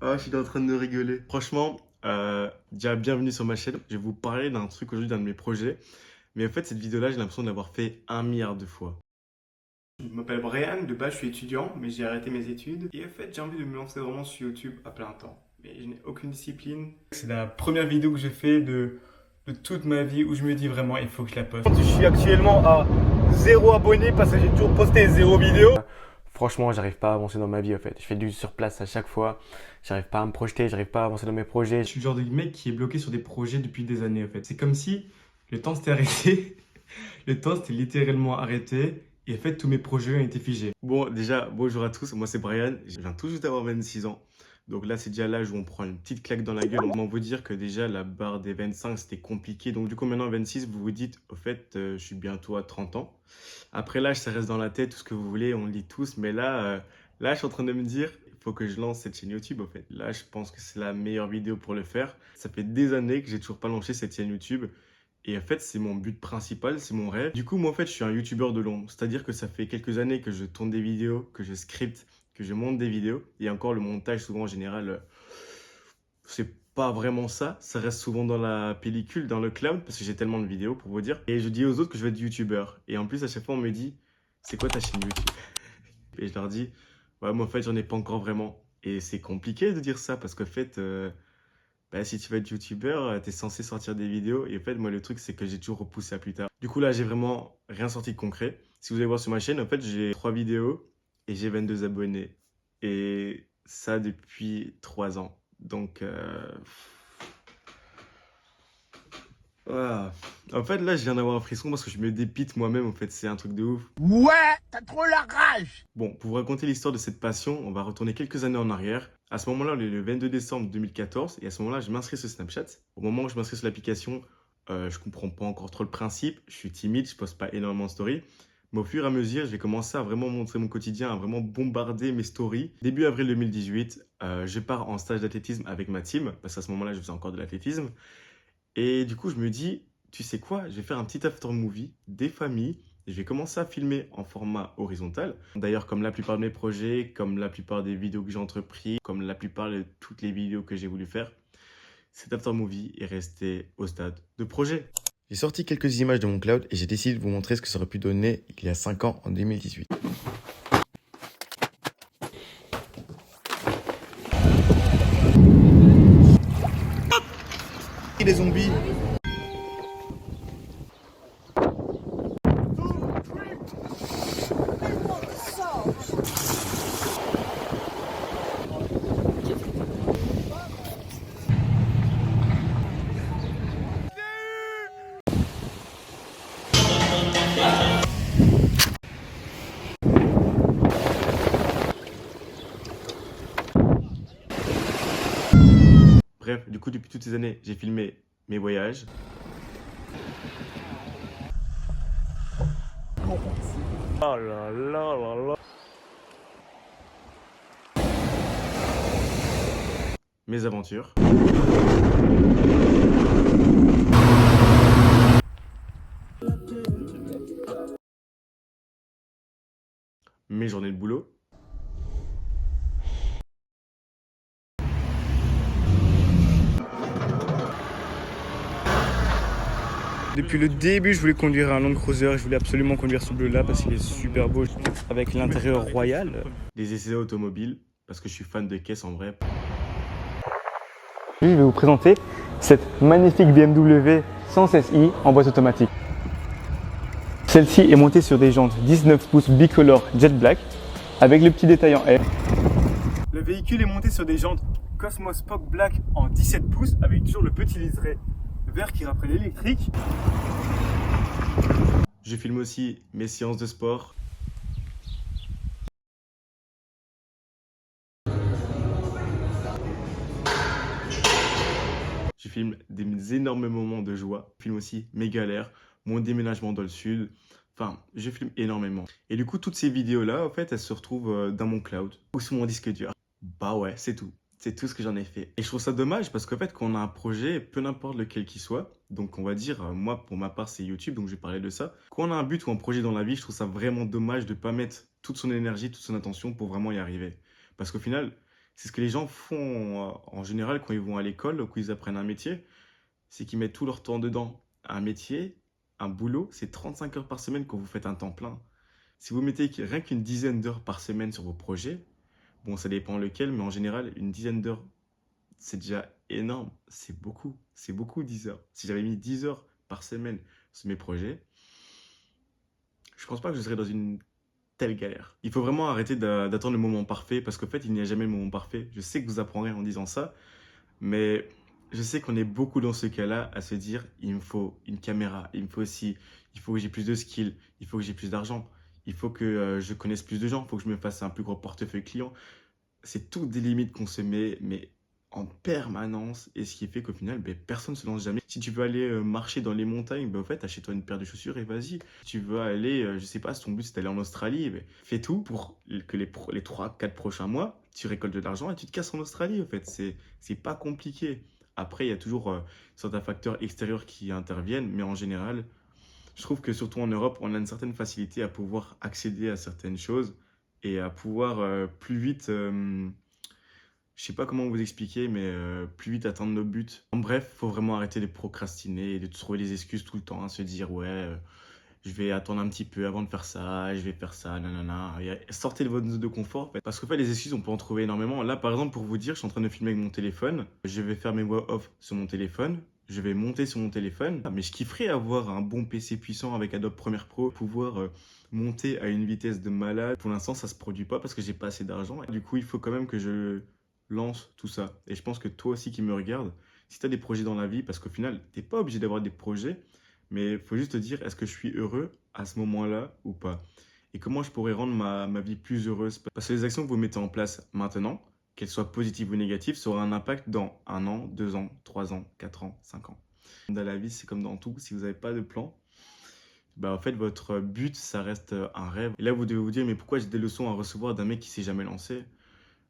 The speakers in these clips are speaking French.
Ah, je suis en train de rigoler. Franchement, déjà bienvenue sur ma chaîne. Je vais vous parler d'un truc aujourd'hui, d'un de mes projets. Mais en fait, cette vidéo-là, j'ai l'impression de l'avoir fait 1 milliard de fois. Je m'appelle Brian, de base je suis étudiant, mais j'ai arrêté mes études. Et en fait, j'ai envie de me lancer vraiment sur YouTube à plein temps. Mais je n'ai aucune discipline. C'est la première vidéo que j'ai fait de toute ma vie où je me dis vraiment, il faut que je la poste. Je suis actuellement à 0 abonné parce que j'ai toujours posté 0 vidéo. Franchement, j'arrive pas à avancer dans ma vie en fait. Je fais du sur place à chaque fois. J'arrive pas à me projeter, j'arrive pas à avancer dans mes projets. Je suis le genre de mec qui est bloqué sur des projets depuis des années en fait. C'est comme si le temps s'était arrêté. Le temps s'était littéralement arrêté. Et en fait, tous mes projets ont été figés. Bon, déjà, bonjour à tous. Moi, c'est Brian. Je viens tout juste d'avoir 26 ans. Donc là, c'est déjà l'âge où on prend une petite claque dans la gueule. On va vous dire que déjà, la barre des 25, c'était compliqué. Donc du coup, maintenant, 26, vous vous dites, au fait, je suis bientôt à 30 ans. Après, l'âge, ça reste dans la tête, tout ce que vous voulez, on le dit tous. Mais là, je suis en train de me dire, il faut que je lance cette chaîne YouTube, au fait. Là, je pense que c'est la meilleure vidéo pour le faire. Ça fait des années que j'ai toujours pas lancé cette chaîne YouTube. Et en fait, c'est mon but principal, c'est mon rêve. Du coup, moi, en fait, je suis un YouTuber de l'ombre. C'est-à-dire que ça fait quelques années que je tourne des vidéos, que je scripte, que je monte des vidéos. Et encore, le montage, souvent, en général, c'est pas vraiment ça. Ça reste souvent dans la pellicule, dans le cloud, parce que j'ai tellement de vidéos pour vous dire. Et je dis aux autres que je vais être YouTuber. Et en plus, à chaque fois, on me dit, c'est quoi ta chaîne YouTube? Et je leur dis, ouais, moi, en fait, j'en ai pas encore vraiment. Et c'est compliqué de dire ça, parce qu'en fait, bah, si tu veux être youtubeur, t'es censé sortir des vidéos. Et en fait, moi, le truc, c'est que j'ai toujours repoussé à plus tard. Du coup, là, j'ai vraiment rien sorti de concret. Si vous allez voir sur ma chaîne, en fait, j'ai 3 vidéos et j'ai 22 abonnés. Et ça depuis 3 ans. Donc, voilà. En fait, là, je viens d'avoir un frisson parce que je me dépite moi-même. En fait, c'est un truc de ouf. Ouais, t'as trop la rage. Bon, pour vous raconter l'histoire de cette passion, on va retourner quelques années en arrière. À ce moment-là, on est le 22 décembre 2014 et à ce moment-là, je m'inscris sur Snapchat. Au moment où je m'inscris sur l'application, je comprends pas encore trop le principe. Je suis timide, je poste pas énormément de stories. Mais au fur et à mesure, j'ai commencé à vraiment montrer mon quotidien, à vraiment bombarder mes stories. Début avril 2018, je pars en stage d'athlétisme avec ma team, parce qu'à ce moment-là, je faisais encore de l'athlétisme. Et du coup, je me dis, tu sais quoi, je vais faire un petit after movie des familles. Je vais commencer à filmer en format horizontal. D'ailleurs, comme la plupart de mes projets, comme la plupart des vidéos que j'ai entrepris, comme la plupart de toutes les vidéos que j'ai voulu faire, cet after movie est resté au stade de projet. J'ai sorti quelques images de mon cloud et j'ai décidé de vous montrer ce que ça aurait pu donner il y a 5 ans, en 2018. Et les zombies. Bref, du coup, depuis toutes ces années, j'ai filmé mes voyages, Oh là là là là. mes aventures, mes journées de boulot. Depuis le début, je voulais conduire un Land Cruiser. Je voulais absolument conduire ce bleu-là parce qu'il est super beau, avec l'intérieur royal. Des essais automobiles, parce que je suis fan de caisse en vrai. Je vais vous présenter cette magnifique BMW 116i en boîte automatique. Celle-ci est montée sur des jantes 19 pouces bicolore jet black avec le petit détail en R. Le véhicule est monté sur des jantes Cosmos Spoke Black en 17 pouces avec toujours le petit liseré vert qui rappelle l'électrique. Je filme aussi mes séances de sport. Je filme des énormes moments de joie. Je filme aussi mes galères, mon déménagement dans le sud. Enfin, je filme énormément. Et du coup, toutes ces vidéos-là, en fait, elles se retrouvent dans mon cloud ou sur mon disque dur. Bah ouais, c'est tout. C'est tout ce que j'en ai fait. Et je trouve ça dommage parce qu'en fait, quand on a un projet, peu importe lequel qu'il soit, donc on va dire, moi, pour ma part, c'est YouTube, donc je vais parler de ça. Quand on a un but ou un projet dans la vie, je trouve ça vraiment dommage de ne pas mettre toute son énergie, toute son attention pour vraiment y arriver. Parce qu'au final, C'est ce que les gens font en général quand ils vont à l'école ou quand ils apprennent un métier, c'est qu'ils mettent tout leur temps dedans. Un métier, un boulot, c'est 35 heures par semaine quand vous faites un temps plein. Si vous mettez rien qu'une dizaine d'heures par semaine sur vos projets, bon, ça dépend lequel, mais en général, une dizaine d'heures, c'est déjà énorme. C'est beaucoup 10 heures. Si j'avais mis 10 heures par semaine sur mes projets, je pense pas que je serais dans une telle galère. Il faut vraiment arrêter d'attendre le moment parfait parce qu'en fait, il n'y a jamais le moment parfait. Je sais que vous apprendrez en disant ça, mais je sais qu'on est beaucoup dans ce cas-là à se dire il me faut une caméra, il me faut aussi, il faut que j'ai plus de skills, il faut que j'ai plus d'argent, il faut que je connaisse plus de gens, il faut que je me fasse un plus gros portefeuille client. C'est toutes des limites qu'on se met, mais en permanence, et ce qui fait qu'au final, ben, personne ne se lance jamais. Si tu veux aller marcher dans les montagnes, ben, en fait, achète-toi une paire de chaussures et vas-y. Si tu veux aller, je sais pas, si ton but c'est d'aller en Australie, ben, fais tout pour que les 3 4 prochains mois, tu récoltes de l'argent et tu te casses en Australie, en fait. C'est pas compliqué. Après, il y a toujours certains facteurs extérieurs qui interviennent, mais en général, je trouve que surtout en Europe, on a une certaine facilité à pouvoir accéder à certaines choses et à pouvoir plus vite, je sais pas comment vous expliquer, mais plus vite atteindre nos buts. En bref, faut vraiment arrêter de procrastiner et de trouver des excuses tout le temps, à se dire ouais, je vais attendre un petit peu avant de faire ça, je vais faire ça, nanana. Sortez de votre zone de confort, en fait. Parce qu'en fait, les excuses, on peut en trouver énormément. Là, par exemple, pour vous dire, je suis en train de filmer avec mon téléphone, je vais faire mes voix off sur mon téléphone, je vais monter sur mon téléphone. Ah, mais je kifferais avoir un bon PC puissant avec Adobe Premiere Pro, pouvoir monter à une vitesse de malade. Pour l'instant, ça se produit pas parce que j'ai pas assez d'argent. Du coup, il faut quand même que je lance tout ça. Et je pense que toi aussi qui me regardes, si tu as des projets dans la vie, parce qu'au final, t'es pas obligé d'avoir des projets, mais il faut juste te dire, est-ce que je suis heureux à ce moment-là ou pas? Et comment je pourrais rendre ma vie plus heureuse? Parce que les actions que vous mettez en place maintenant, qu'elles soient positives ou négatives, ça aura un impact dans 1 an, 2 ans, 3 ans, 4 ans, 5 ans. Dans la vie, c'est comme dans tout, si vous n'avez pas de plan, bah en fait, votre but, ça reste un rêve. Et là, vous devez vous dire, mais pourquoi j'ai des leçons à recevoir d'un mec qui s'est jamais lancé?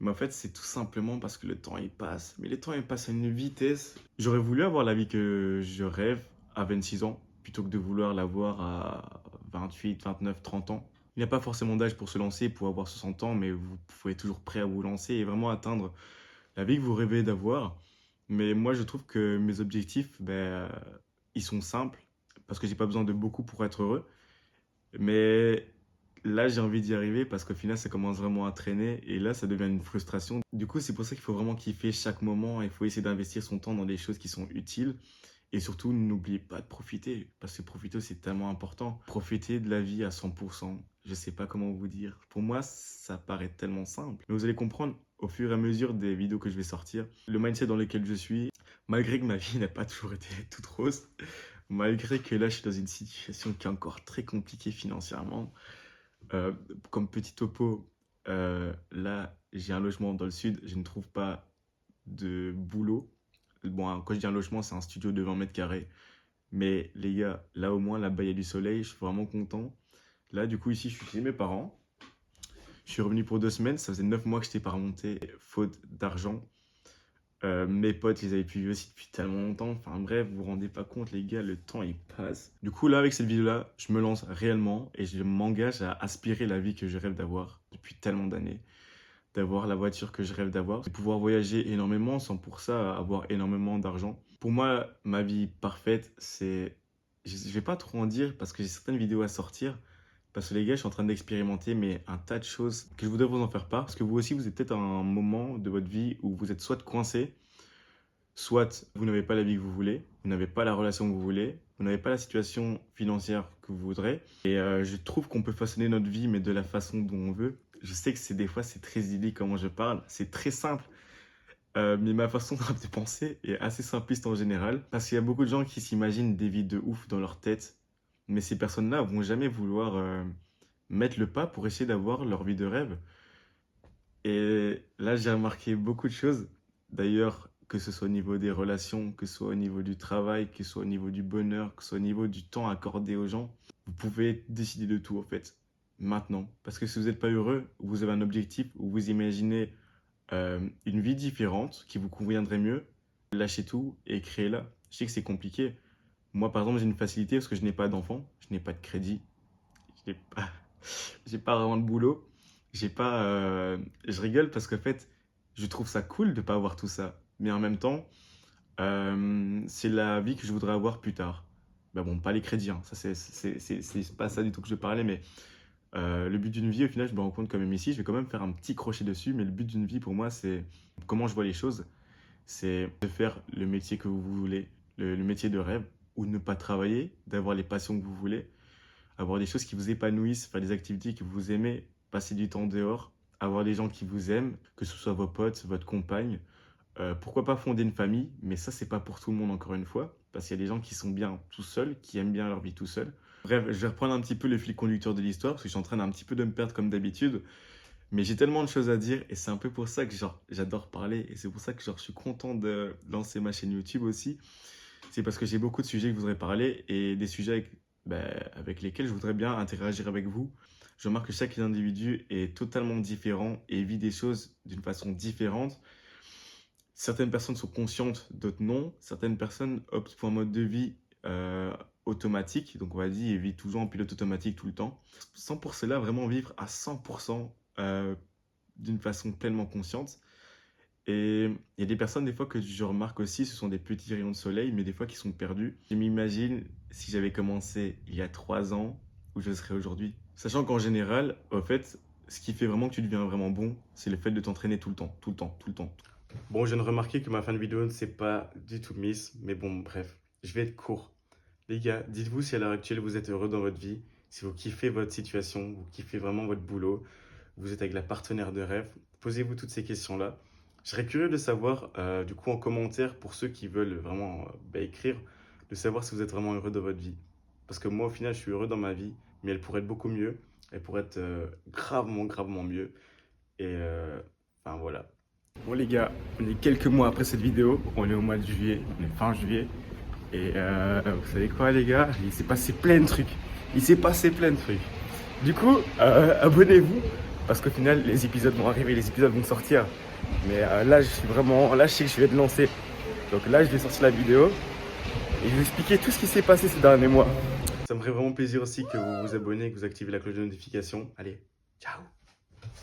Mais en fait, c'est tout simplement parce que le temps, il passe. Mais le temps, il passe à une vitesse. J'aurais voulu avoir la vie que je rêve à 26 ans, plutôt que de vouloir l'avoir à 28, 29, 30 ans. Il n'y a pas forcément d'âge pour se lancer, pour avoir 60 ans, mais vous pouvez être toujours prêt à vous lancer et vraiment atteindre la vie que vous rêvez d'avoir. Mais moi, je trouve que mes objectifs, ben, ils sont simples, parce que j'ai pas besoin de beaucoup pour être heureux. Mais là, j'ai envie d'y arriver parce qu'au final, ça commence vraiment à traîner et là, ça devient une frustration. Du coup, c'est pour ça qu'il faut vraiment kiffer chaque moment. Il faut essayer d'investir son temps dans des choses qui sont utiles. Et surtout, n'oubliez pas de profiter parce que profiter, c'est tellement important. Profiter de la vie à 100%. Je sais pas comment vous dire. Pour moi, ça paraît tellement simple. Mais vous allez comprendre au fur et à mesure des vidéos que je vais sortir, le mindset dans lequel je suis, malgré que ma vie n'a pas toujours été toute rose, malgré que là, je suis dans une situation qui est encore très compliquée financièrement. Euh, Comme petit topo, là, j'ai un logement dans le sud, je ne trouve pas de boulot. Bon, hein, quand je dis un logement, c'est un studio de 20 mètres carrés. Mais les gars, là au moins, là-bas, il y a du soleil, je suis vraiment content. Là, du coup, ici, je suis chez mes parents. Je suis revenu pour 2 semaines, ça faisait 9 mois que je n'étais pas remonté, faute d'argent. Mes potes, ils avaient pu aussi depuis tellement longtemps. Enfin bref, vous vous rendez pas compte, les gars, le temps il passe. Du coup, là, avec cette vidéo-là, je me lance réellement et je m'engage à aspirer la vie que je rêve d'avoir depuis tellement d'années. D'avoir la voiture que je rêve d'avoir, de pouvoir voyager énormément sans pour ça avoir énormément d'argent. Pour moi, ma vie parfaite, c'est. Je vais pas trop en dire parce que j'ai certaines vidéos à sortir. Parce que les gars, je suis en train d'expérimenter mais un tas de choses que je voudrais vous en faire part. Parce que vous aussi, vous êtes peut-être à un moment de votre vie où vous êtes soit coincé, soit vous n'avez pas la vie que vous voulez, vous n'avez pas la relation que vous voulez, vous n'avez pas la situation financière que vous voudrez. Et je trouve qu'on peut façonner notre vie, mais de la façon dont on veut. Je sais que des fois, c'est très idyllique comment je parle. C'est très simple. Mais ma façon de penser est assez simpliste en général. Parce qu'il y a beaucoup de gens qui s'imaginent des vies de ouf dans leur tête. Mais ces personnes-là vont jamais vouloir mettre le pas pour essayer d'avoir leur vie de rêve. Et là, j'ai remarqué beaucoup de choses. D'ailleurs, que ce soit au niveau des relations, que ce soit au niveau du travail, que ce soit au niveau du bonheur, que ce soit au niveau du temps accordé aux gens, vous pouvez décider de tout en fait, maintenant. Parce que si vous n'êtes pas heureux, vous avez un objectif ou vous imaginez une vie différente qui vous conviendrait mieux, lâchez tout et créez-la. Je sais que c'est compliqué. Moi, par exemple, j'ai une facilité parce que je n'ai pas d'enfant, je n'ai pas de crédit, je n'ai pas, j'ai pas vraiment de boulot. J'ai pas, je rigole parce qu'en fait, je trouve ça cool de pas avoir tout ça. Mais en même temps, c'est la vie que je voudrais avoir plus tard. Ben bon, pas les crédits, hein. Ça, c'est pas ça du tout que je parlais, mais le but d'une vie, au final, je me rends compte quand même ici, je vais quand même faire un petit crochet dessus, mais le but d'une vie, pour moi, c'est comment je vois les choses, c'est de faire le métier que vous voulez, le métier de rêve, ou ne pas travailler, d'avoir les passions que vous voulez, avoir des choses qui vous épanouissent, faire des activités que vous aimez, passer du temps dehors, avoir des gens qui vous aiment, que ce soit vos potes, votre compagne. Pourquoi pas fonder une famille, mais ça, c'est pas pour tout le monde, encore une fois, parce qu'il y a des gens qui sont bien tout seuls, qui aiment bien leur vie tout seuls. Bref, je vais reprendre un petit peu le fil conducteur de l'histoire, parce que je suis en train d'un petit peu de me perdre comme d'habitude, mais j'ai tellement de choses à dire, et c'est un peu pour ça que genre, j'adore parler, et c'est pour ça que genre, je suis content de lancer ma chaîne YouTube aussi. C'est parce que j'ai beaucoup de sujets que je voudrais parler, et des sujets avec lesquels je voudrais bien interagir avec vous. Je remarque que chaque individu est totalement différent et vit des choses d'une façon différente. Certaines personnes sont conscientes, d'autres non. Certaines personnes optent pour un mode de vie automatique. Donc, on va dire, ils vivent toujours en pilote automatique tout le temps. Sans pour cela vraiment vivre à 100% d'une façon pleinement consciente. Et il y a des personnes, des fois, que je remarque aussi, ce sont des petits rayons de soleil, mais des fois qui sont perdus. Je m'imagine si j'avais commencé il y a 3 ans, où je serais aujourd'hui. Sachant qu'en général, au fait, ce qui fait vraiment que tu deviens vraiment bon, c'est le fait de t'entraîner tout le temps, tout le temps, tout le temps. Bon, je viens de remarquer que ma fin de vidéo ne s'est pas du tout mise, mais bon, bref, je vais être court. Les gars, dites-vous si à l'heure actuelle vous êtes heureux dans votre vie, si vous kiffez votre situation, vous kiffez vraiment votre boulot, vous êtes avec la partenaire de rêve, posez-vous toutes ces questions-là. Je serais curieux de savoir, du coup, en commentaire, pour ceux qui veulent vraiment écrire, de savoir si vous êtes vraiment heureux dans votre vie. Parce que moi, au final, je suis heureux dans ma vie, mais elle pourrait être beaucoup mieux, elle pourrait être gravement, gravement mieux. Et enfin, voilà. Bon les gars, on est quelques mois après cette vidéo, on est au mois de juillet, on est fin juillet, et vous savez quoi les gars, il s'est passé plein de trucs, Du coup, abonnez-vous, parce qu'au final les épisodes vont arriver, les épisodes vont sortir, mais là je sais que je vais te lancer, donc là je vais sortir la vidéo, et je vais vous expliquer tout ce qui s'est passé ces derniers mois. Ça me ferait vraiment plaisir aussi que vous vous abonnez, que vous activez la cloche de notification. Allez, ciao!